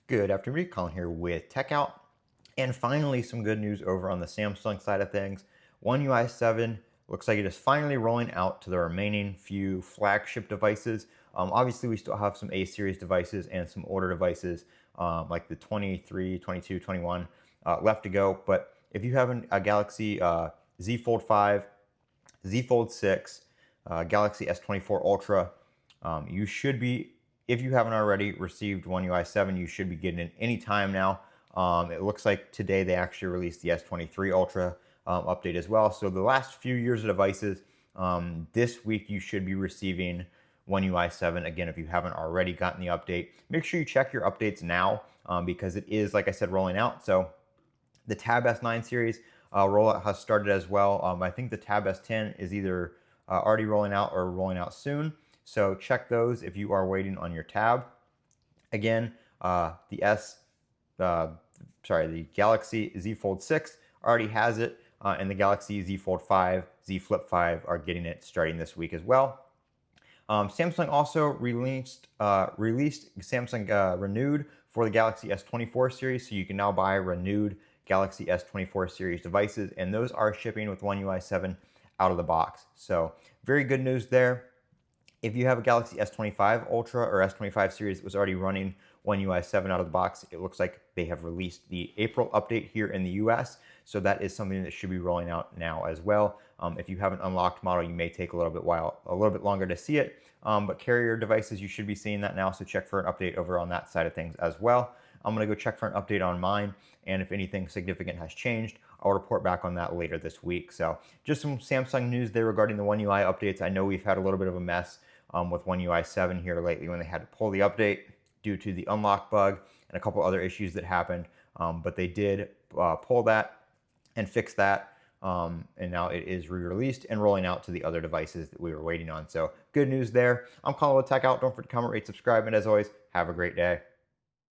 Good afternoon, Colin here with Techout. And finally, some good news over on the Samsung side of things. One UI 7 looks like it is finally rolling out to the remaining few flagship devices. Obviously, we still have some A series devices and some older devices like the 23, 22, 21 left to go. But if you have a Galaxy Z Fold 5, Z Fold 6, Galaxy S24 Ultra, you should be, if you haven't already received One UI 7, you should be getting it any time now. It looks like today they actually released the S23 Ultra update as well. So the last few years of devices, this week you should be receiving One UI 7. Again, if you haven't already gotten the update, make sure you check your updates now because it is, like I said, rolling out. So the Tab S9 series rollout has started as well. I think the Tab S10 is either already rolling out or rolling out soon. So check those if you are waiting on your Tab. Again, the Galaxy Z Fold 6 already has it, and the Galaxy Z Fold 5, Z Flip 5 are getting it starting this week as well. Samsung also released Samsung Renewed for the Galaxy S24 series, so you can now buy renewed Galaxy S24 series devices, and those are shipping with One UI 7 out of the box. So very good news there. If you have a Galaxy S25 Ultra or S25 series that was already running One UI 7 out of the box, it looks like they have released the April update here in the US. So that is something that should be rolling out now as well. If you have an unlocked model, you may take a little bit longer to see it. But carrier devices, you should be seeing that now. So check for an update over on that side of things as well. I'm going to go check for an update on mine, and if anything significant has changed, I'll report back on that later this week. So just some Samsung news there regarding the One UI updates. I know we've had a little bit of a mess with One UI 7 here lately when they had to pull the update due to the unlock bug and a couple other issues that happened, but they did pull that and fix that, and now it is re-released and rolling out to the other devices that we were waiting on. So good news there. I'm Colin with Techout. Don't forget to comment, rate, subscribe, and as always, have a great day.